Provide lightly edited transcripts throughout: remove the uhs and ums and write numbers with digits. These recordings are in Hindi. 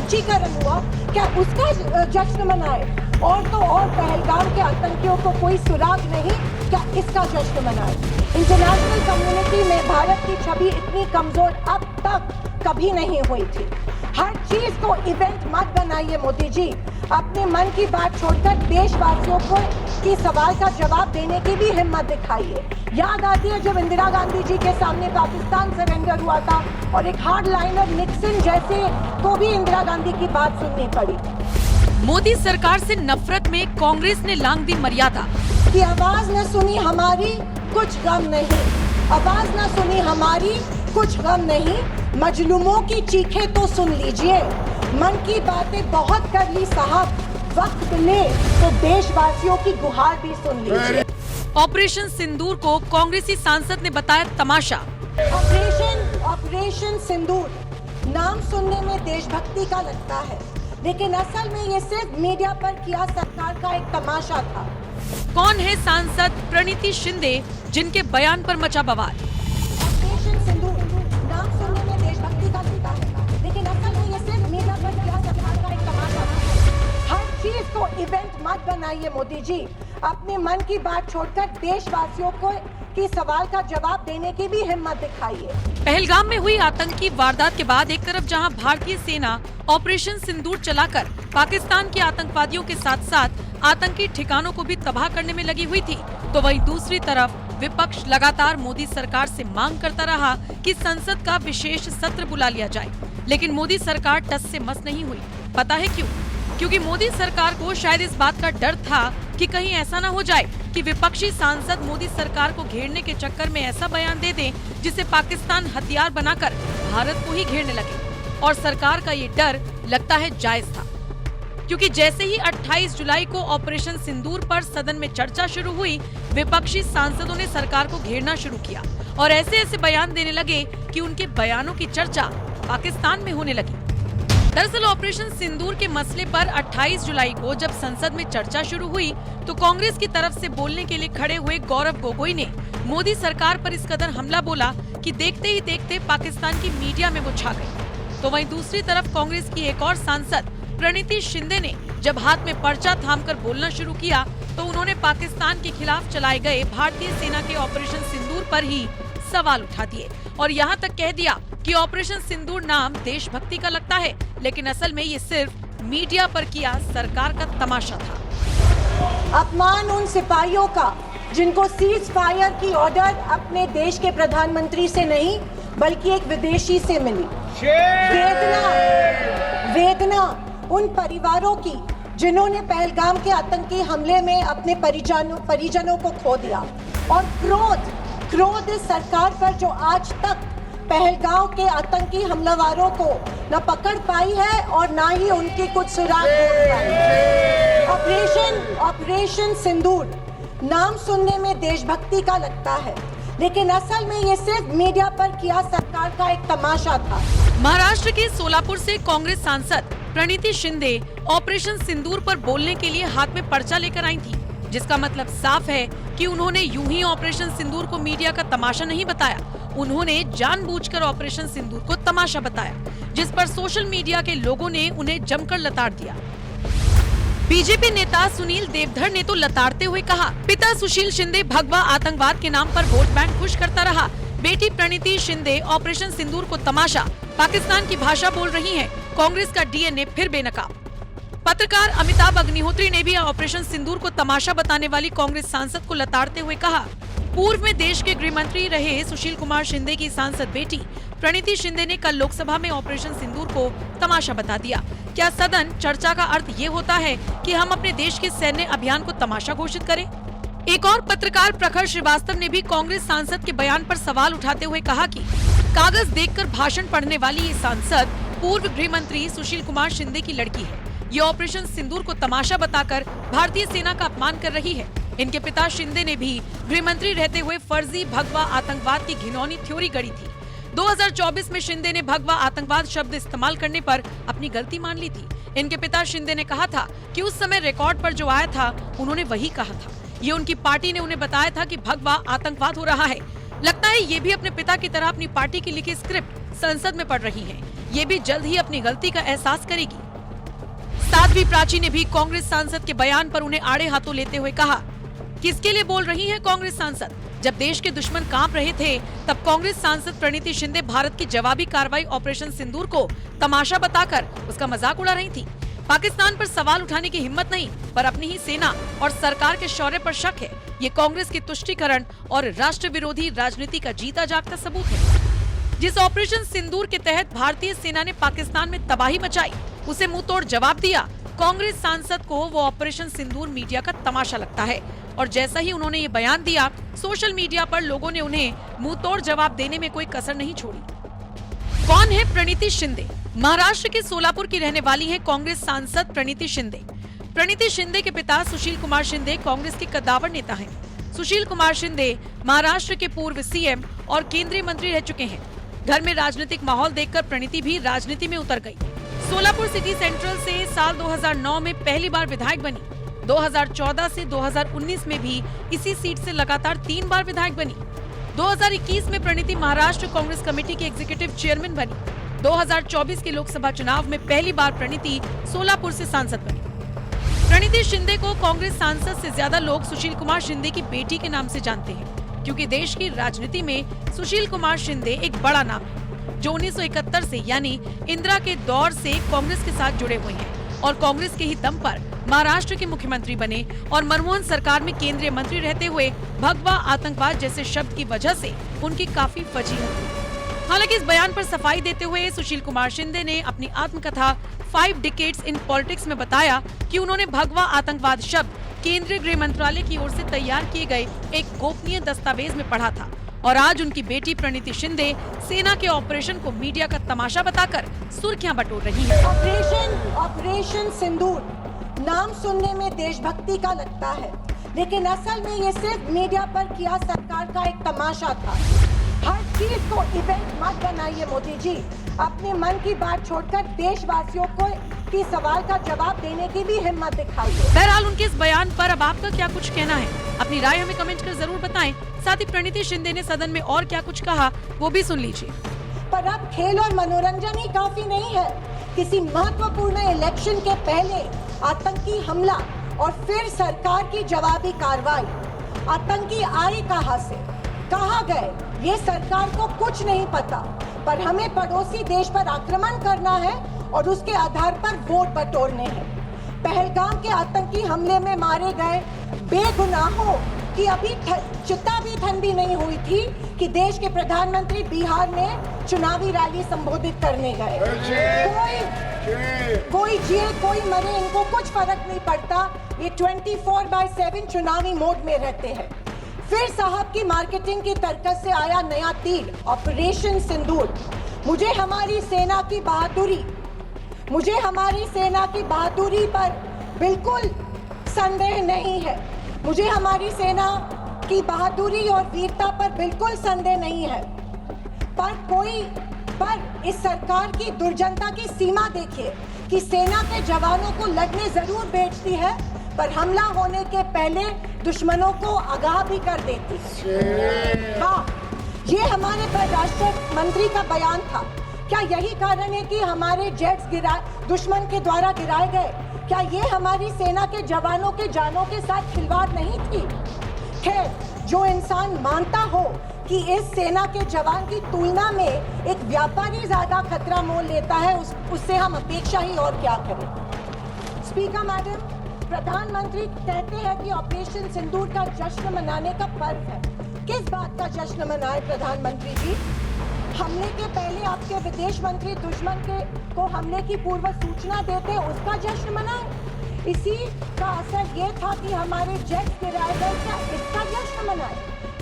तुच्छीकरण हुआ, क्या उसका जश्न मनाए? और तो और पहलगाम के आतंकियों को कोई सुराग नहीं, क्या इसका जश्न मनाए? इंटरनेशनल कम्युनिटी में भारत की छवि इतनी कमजोर अब तक कभी नहीं हुई थी। हर चीज को इवेंट मत बनाइए मोदी जी, अपने मन की बात छोड़कर देशवासियों को की सवाल का जवाब देने की भी हिम्मत दिखाइए। याद आती है जब इंदिरा गांधी जी के सामने पाकिस्तान सरेंडर हुआ था और एक हार्ड लाइनर निक्सन जैसे को भी इंदिरा गांधी की बात सुननी पड़ी। मोदी सरकार से नफरत में कांग्रेस ने लांघ दी मर्यादा कि आवाज न सुनी हमारी कुछ गम नहीं, आवाज न सुनी हमारी कुछ गम नहीं, मजलूमों की चीखें तो सुन लीजिए, मन की बातें बहुत कर ली साहब, वक्त मिले तो देशवासियों की गुहार भी सुन लीजिए। ऑपरेशन सिंदूर को कांग्रेसी सांसद ने बताया तमाशा। ऑपरेशन सिंदूर नाम सुनने में देशभक्ति का लगता है, लेकिन असल में ये सिर्फ मीडिया पर किया सरकार का एक तमाशा था। कौन है सांसद प्रणीति शिंदे जिनके बयान पर मचा बवाल? ऑपरेशन सिंदूर नाम सुनने में देशभक्ति का लगता है, लेकिन असल में ये सिर्फ मीडिया पर किया सरकार का एक तमाशा था। हर चीज को इवेंट मत बनाइए मोदी जी, अपने मन की बात छोड़कर देशवासियों को की सवाल का जवाब देने की भी हिम्मत दिखाइए। पहलगाम में हुई आतंकी वारदात के बाद एक तरफ जहां भारतीय सेना ऑपरेशन सिंदूर चलाकर पाकिस्तान के आतंकवादियों के साथ साथ आतंकी ठिकानों को भी तबाह करने में लगी हुई थी, तो वहीं दूसरी तरफ विपक्ष लगातार मोदी सरकार से मांग करता रहा कि संसद का विशेष सत्र बुला लिया जाए, लेकिन मोदी सरकार टस से मस नहीं हुई। पता है क्यों? क्योंकि मोदी सरकार को शायद इस बात का डर था कि कहीं ऐसा न हो जाए कि विपक्षी सांसद मोदी सरकार को घेरने के चक्कर में ऐसा बयान दे दें जिसे पाकिस्तान हथियार बनाकर भारत को ही घेरने लगे। और सरकार का ये डर लगता है जायज था, क्योंकि जैसे ही 28 जुलाई को ऑपरेशन सिंदूर पर सदन में चर्चा शुरू हुई, विपक्षी सांसदों ने सरकार को घेरना शुरू किया और ऐसे ऐसे बयान देने लगे कि उनके बयानों की चर्चा पाकिस्तान में होने लगी। दरअसल ऑपरेशन सिंदूर के मसले पर 28 जुलाई को जब संसद में चर्चा शुरू हुई तो कांग्रेस की तरफ से बोलने के लिए खड़े हुए गौरव गोगोई ने मोदी सरकार पर इस कदर हमला बोला कि देखते ही देखते पाकिस्तान की मीडिया में वो छा गई। तो वहीं दूसरी तरफ कांग्रेस की एक और सांसद प्रणीति शिंदे ने जब हाथ में पर्चा थामकर बोलना शुरू किया तो उन्होंने पाकिस्तान के खिलाफ चलाए गए भारतीय सेना के ऑपरेशन सिंदूर पर ही सवाल उठा दिए और यहाँ तक कह दिया कि ऑपरेशन सिंदूर नाम देशभक्ति का लगता है, लेकिन असल में ये सिर्फ मीडिया पर किया सरकार का तमाशा था। अपमान उन सिपाहियों का जिनको सीज फायर की ऑर्डर अपने देश के प्रधानमंत्री से नहीं बल्कि एक विदेशी से मिली। वेदना उन परिवारों की जिन्होंने पहलगाम के आतंकी हमले में अपने परिजनों को खो दिया, और क्रोध इस सरकार पर जो आज तक पहलगाम के आतंकी हमलावरों को न पकड़ पाई है और न ही उनके कुछ सुराग ढूंढ पाई। ऑपरेशन सिंदूर नाम सुनने में देशभक्ति का लगता है, लेकिन असल में ये सिर्फ मीडिया पर किया सरकार का एक तमाशा था। महाराष्ट्र के सोलापुर से कांग्रेस सांसद प्रणीति शिंदे ऑपरेशन सिंदूर पर बोलने के लिए हाथ में पर्चा लेकर आई थी, जिसका मतलब साफ है कि उन्होंने यूं ही ऑपरेशन सिंदूर को मीडिया का तमाशा नहीं बताया, उन्होंने जानबूझकर ऑपरेशन सिंदूर को तमाशा बताया, जिस पर सोशल मीडिया के लोगों ने उन्हें जमकर लताड़ दिया। बीजेपी नेता सुनील देवधर ने तो लताड़ते हुए कहा, पिता सुशील शिंदे भगवा आतंकवाद के नाम पर वोट बैंक खुश करता रहा, बेटी प्रणीति शिंदे ऑपरेशन सिंदूर को तमाशा, पाकिस्तान की भाषा बोल रही हैं, कांग्रेस का डीएनए फिर बेनकाब। पत्रकार अमिताभ अग्निहोत्री ने भी ऑपरेशन सिंदूर को तमाशा बताने वाली कांग्रेस सांसद को लताड़ते हुए कहा, पूर्व में देश के गृह मंत्री रहे सुशील कुमार शिंदे की सांसद बेटी प्रणीति शिंदे ने कल लोकसभा में ऑपरेशन सिंदूर को तमाशा बता दिया। क्या सदन चर्चा का अर्थ ये होता है कि हम अपने देश के सैन्य अभियान को तमाशा घोषित करें? एक और पत्रकार प्रखर श्रीवास्तव ने भी कांग्रेस सांसद के बयान पर सवाल उठाते हुए कहा कि कागज देखकर भाषण पढ़ने वाली ये सांसद पूर्व गृह मंत्री सुशील कुमार शिंदे की लड़की है। ये ऑपरेशन सिंदूर को तमाशा बताकर भारतीय सेना का अपमान कर रही है। इनके पिता शिंदे ने भी गृह मंत्री रहते हुए फर्जी भगवा आतंकवाद की घिनौनी थ्योरी गढ़ी थी। 2024 में शिंदे ने भगवा आतंकवाद शब्द इस्तेमाल करने पर अपनी गलती मान ली थी। इनके पिता शिंदे ने कहा था कि उस समय रिकॉर्ड पर जो आया था उन्होंने वही कहा था। ये उनकी पार्टी ने उन्हें बताया था कि भगवा आतंकवाद हो रहा है। लगता है ये भी अपने पिता की तरह अपनी पार्टी की लिखी स्क्रिप्ट संसद में पढ़ रही हैं। ये भी जल्द ही अपनी गलती का एहसास करेगी। साध्वी प्राची ने भी कांग्रेस सांसद के बयान पर उन्हें आड़े हाथों लेते हुए कहा, किसके लिए बोल रही हैं कांग्रेस सांसद? जब देश के दुश्मन कांप रहे थे तब कांग्रेस सांसद प्रणीति शिंदे भारत की जवाबी कार्रवाई ऑपरेशन सिंदूर को तमाशा बताकर उसका मजाक उड़ा रही थी। पाकिस्तान पर सवाल उठाने की हिम्मत नहीं, पर अपनी ही सेना और सरकार के शौर्य पर शक है। ये कांग्रेस की तुष्टीकरण और राष्ट्र विरोधी राजनीति का जीता जागता सबूत है। जिस ऑपरेशन सिंदूर के तहत भारतीय सेना ने पाकिस्तान में तबाही मचाई, उसे मुंहतोड़ जवाब दिया। कांग्रेस सांसद को वो ऑपरेशन सिंदूर मीडिया का तमाशा लगता है और जैसा ही उन्होंने ये बयान दिया, सोशल मीडिया पर लोगों ने उन्हें मुंहतोड़ जवाब देने में कोई कसर नहीं छोड़ी। कौन है प्रणीति शिंदे? महाराष्ट्र के सोलापुर की रहने वाली है कांग्रेस सांसद प्रणीति शिंदे। प्रणीति शिंदे के पिता सुशील कुमार शिंदे कांग्रेस के कद्दावर नेता हैं। सुशील कुमार शिंदे महाराष्ट्र के पूर्व सीएम और केंद्रीय मंत्री रह चुके हैं। घर में राजनीतिक माहौल देखकर प्रणीति भी राजनीति में उतर गई। सोलापुर सिटी सेंट्रल से साल 2009 में पहली बार विधायक बनी। 2014 से 2019 में भी इसी सीट से लगातार 3 बार विधायक बनी। 2021 में प्रणीति महाराष्ट्र कांग्रेस कमेटी की एग्जीक्यूटिव चेयरमैन बनी। 2024 के लोकसभा चुनाव में पहली बार प्रणीति सोलापुर से सांसद बनी। प्रणीति शिंदे को कांग्रेस सांसद से ज्यादा लोग सुशील कुमार शिंदे की बेटी के नाम से जानते हैं, क्योंकि देश की राजनीति में सुशील कुमार शिंदे एक बड़ा नाम है, जो 1971 से यानी इंदिरा के दौर से कांग्रेस के साथ जुड़े हुए हैं और कांग्रेस के ही दम पर महाराष्ट्र के मुख्यमंत्री बने और मनमोहन सरकार में केंद्रीय मंत्री रहते हुए भगवा आतंकवाद जैसे शब्द की वजह से उनकी काफी फजीहत हुई। हालांकि इस बयान पर सफाई देते हुए सुशील कुमार शिंदे ने अपनी आत्मकथा 5 डिकेड्स इन पॉलिटिक्स में बताया कि उन्होंने भगवा आतंकवाद शब्द केंद्रीय गृह मंत्रालय की ओर से तैयार किए गए एक गोपनीय दस्तावेज में पढ़ा था और आज उनकी बेटी प्रणीति शिंदे सेना के ऑपरेशन को मीडिया का तमाशा बताकर सुर्खियां बटोर रही है। ऑपरेशन सिंदूर नाम सुनने में देशभक्ति का लगता है, लेकिन असल में ये सिर्फ मीडिया पर किया सरकार का एक तमाशा था। हर चीज को इवेंट मत बनाइए मोदी जी। अपने मन की बात छोड़कर देशवासियों को की सवाल का जवाब देने की भी हिम्मत दिखाइए। बहरहाल उनके इस बयान पर अब आपका क्या कुछ कहना है? अपनी राय हमें कमेंट कर जरूर बताएं। साथ ही प्रणीति शिंदे ने सदन में और क्या कुछ कहा वो भी सुन लीजिए। पर अब खेल और मनोरंजन ही काफी नहीं है। किसी महत्वपूर्ण इलेक्शन के पहले आतंकी हमला और फिर सरकार की जवाबी कार्रवाई। आतंकी आए कहां से, कहां गए, ये सरकार को कुछ नहीं पता, पर हमें पड़ोसी देश पर आक्रमण करना है और उसके आधार पर वोट बटोरने हैं। पहलगाम के आतंकी हमले में मारे गए बेगुनाहों की अभी चिता भी ठंडी नहीं हुई थी कि देश के प्रधानमंत्री बिहार में चुनावी रैली संबोधित करने गए। कोई जिए कोई मरे, इनको कुछ फर्क नहीं पड़ता। ये 24/7 चुनावी मोड में रहते हैं। फिर साहब की मार्केटिंग की तरकस से आया नया तीर, ऑपरेशन सिंदूर। मुझे हमारी सेना की बहादुरी पर बिल्कुल संदेह नहीं है। मुझे हमारी सेना की बहादुरी और वीरता पर बिल्कुल संदेह नहीं है। पर इस सरकार की दुर्जनता की सीमा देखिए कि सेना के जवानों को लड़ने जरूर भेजती है, पर हमला होने के पहले दुश्मनों को आगाह भी कर देती है। हाँ, ये हमारे परराष्ट्र मंत्री का बयान था। क्या यही कारण है कि हमारे जेट्स दुश्मन के द्वारा गिराए गए? क्या ये हमारी सेना के जवानों के जानों के साथ खिलवाड़ नहीं थी? खैर, जो इंसान मानता हो कि इस सेना के जवान की तुलना में एक व्यापारी ज्यादा खतरा मोल लेता है, उससे हम अपेक्षा ही और क्या करें। स्पीकर मैडम, प्रधानमंत्री कहते हैं कि ऑपरेशन सिंदूर का जश्न मनाने का पर्व है। किस बात का जश्न मनाए प्रधानमंत्री जी? हमले के पहले आपके विदेश मंत्री दुश्मन को हमले की पूर्व सूचना देते, उसका जश्न मनाए? इसी का असर ये था कि हमारे जेट गिराए गए, क्या इसका जश्न मनाए?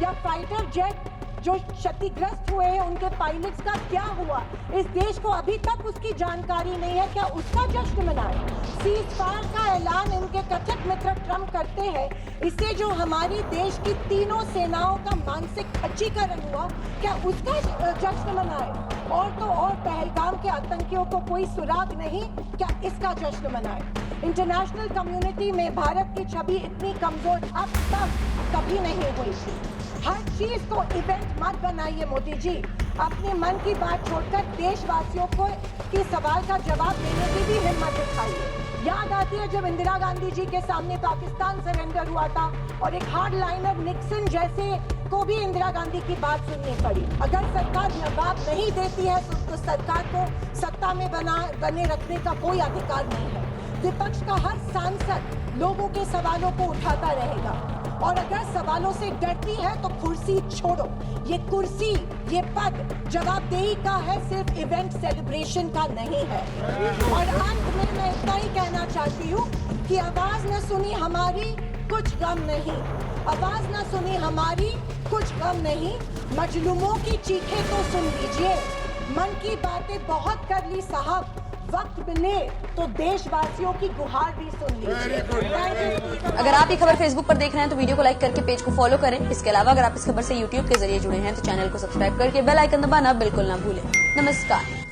या फाइटर जेट जो क्षतिग्रस्त हुए हैं उनके पायलट्स का क्या हुआ? इस देश को अभी तक उसकी जानकारी नहीं है, क्या उसका जश्न मनाए? सीज़फायर का ऐलान इनके कथित मित्र ट्रंप करते हैं, इससे जो हमारी देश की तीनों सेनाओं का मानसिक खच्चीकरण हुआ, क्या उसका जश्न मनाए? और तो और पहलगाम के आतंकियों को कोई सुराग नहीं, क्या इसका जश्न मनाए? इंटरनेशनल कम्युनिटी में भारत की छवि इतनी कमजोर अब तक कभी नहीं हुई थी। हर चीज को इवेंट मत बनाइए मोदी जी। अपने मन की बात छोड़कर देशवासियों को की सवाल का जवाब देने की भी हिम्मत दिखाइए। याद आती है जब इंदिरा गांधी जी के सामने पाकिस्तान सरेंडर हुआ था और एक हार्ड लाइनर निक्सन जैसे को भी इंदिरा गांधी की बात सुननी पड़ी। अगर सरकार जवाब नहीं देती है तो सरकार को सत्ता में बने रखने का कोई अधिकार नहीं है। विपक्ष का हर सांसद लोगों के सवालों को उठाता रहेगा और अगर सवालों से डरती है तो कुर्सी छोड़ो। ये कुर्सी, ये पद जवाबदेही का है, सिर्फ इवेंट सेलिब्रेशन का नहीं है। और अंत में मैं इतना ही कहना चाहती हूँ कि आवाज न सुनी हमारी, कुछ गम नहीं। आवाज न सुनी हमारी, कुछ गम नहीं। मजलूमों की चीखें तो सुन लीजिए। मन की बातें बहुत कर ली साहब, वक्त मिले तो देशवासियों की गुहार भी सुन लीजिए। अगर आप ये खबर फेसबुक पर देख रहे हैं तो वीडियो को लाइक करके पेज को फॉलो करें। इसके अलावा अगर आप इस खबर से यूट्यूब के जरिए जुड़े हैं तो चैनल को सब्सक्राइब करके बेल आइकन दबाना बिल्कुल ना भूलें। नमस्कार।